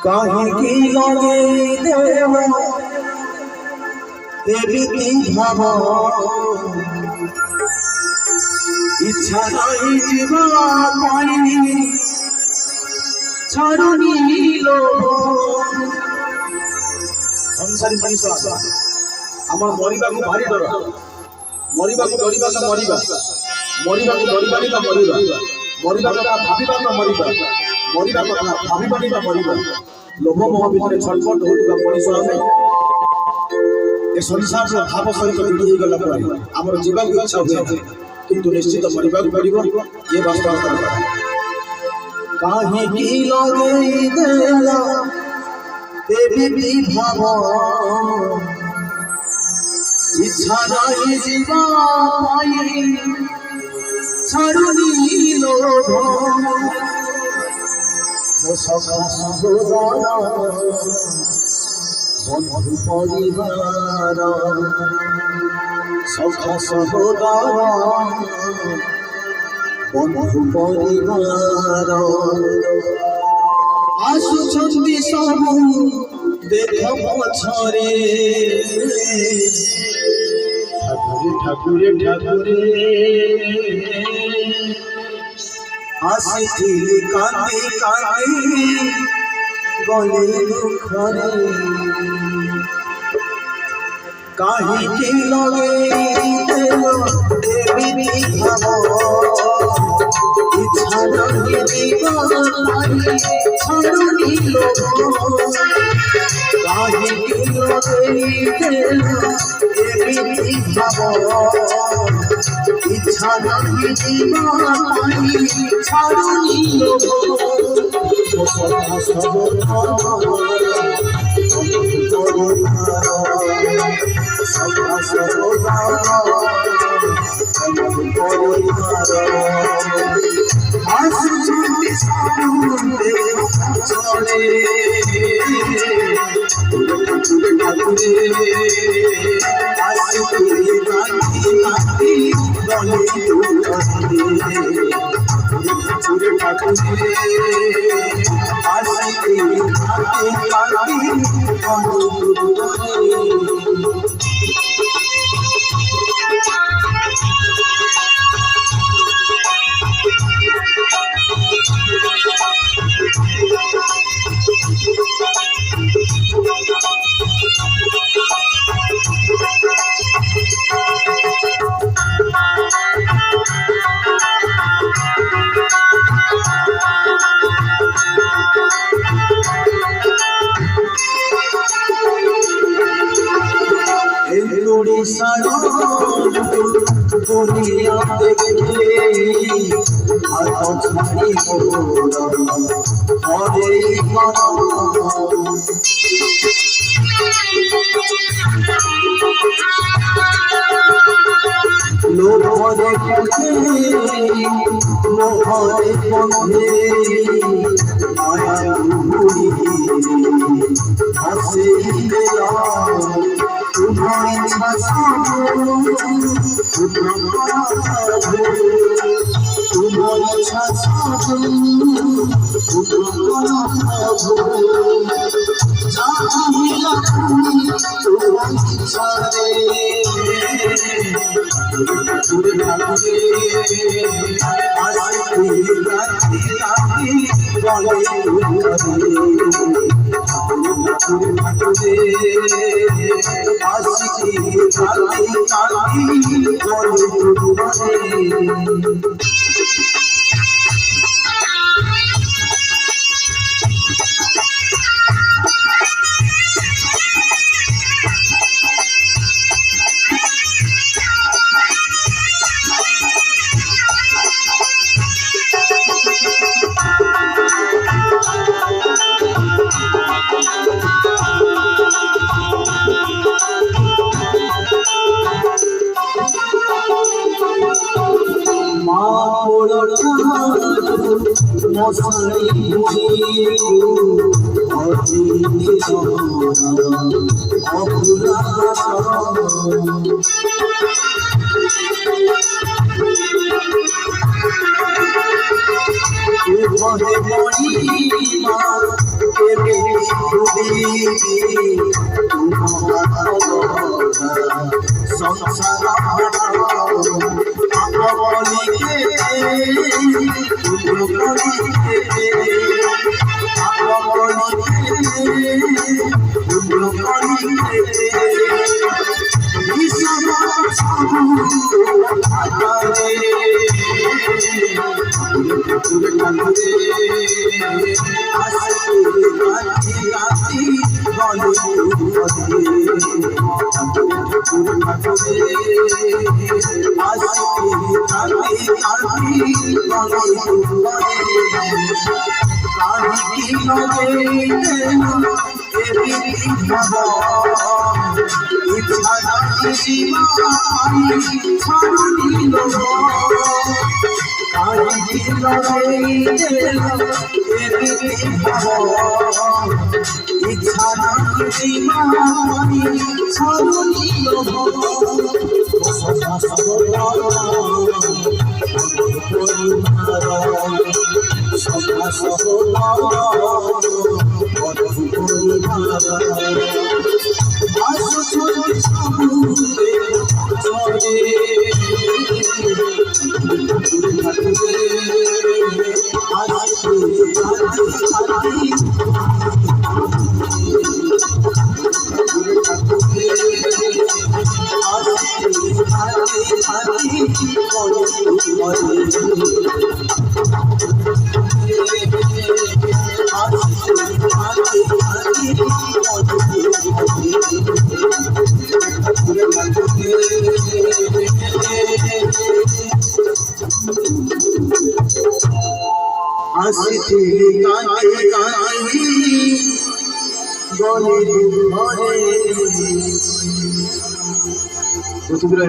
কাহিকি লগে দেব এবিতি ভাব ইচ্ছা নাই জীবা পাই ছাড়ুনি লোভ সংসারী মଣିষ আমার মরিবাকু ভারি ডর মরিবাকু ডরিবা তো মরিবা মরিবাকু ডরিবানি তো মরিবা মরিবা কথা ভাবিবা তো মরিবা মরিবা কথা ভাবিবানি তো মরিবা লোভ মোহ ভিতরে ছটফট হউଥିବା মଣିଷ ଆମେ ଏ ସଂସାରର ଭାବ ସହିତ ଯୋଡ଼ି ହେଇଗଲା ପରେ ଆମର ଯିବାକୁ ଇଚ୍ଛା ହୁଏ କିନ୍ତୁ ନିଶ୍ଚିତ ମରିବାକୁ ପଡ଼ିବ ଏ ବାସ୍ତବତା କାହିଁକି ଲଗେଇ ଦେଲ ଏମିତି ଭାବ ଇଚ୍ଛା ନାହିଁ ଯିବା ପାଇଁ ଛାଡ଼ୁନି ଲୋଭ ମୋ ସଖା ସହୋଦର বন্ধু পরিবার সখা সহোদর বন্ধু পরিবার আসুছন্তি সবু দেখ পছরে ঠাকুরে ঠাকুরে আসিছিলি কাঁদি কাঁদি গলে দুঃখরে কাহিকি লগেই দেব এবিতি ভাব ইচ্ছা নাই জীবা পাই ছাড়ুনি লোভ কাহিকি লগেই দেব এবিতি ভাব ইচ্ছা নাই জীবা পাই ছাড়ুনি লোভ সখা সহোদর সখা সহোদর আসুছন্তি সামনে চলে ঠাকুরে ঠাকুরে আসিছিলি কাঁদি কাঁদি গলে ঠাকুরে ঠাকুরে আসিছিলি কাঁদি কাঁদি গলে দুনিয়া দেখলে হাত ছাড়ি হরে লোভ দেখে মোহরে বন্ধে মায়া ঘুরি হাসে তোমার ইচ্ছা তোমার ইচ্ছা মশাই বুঝি Itu bila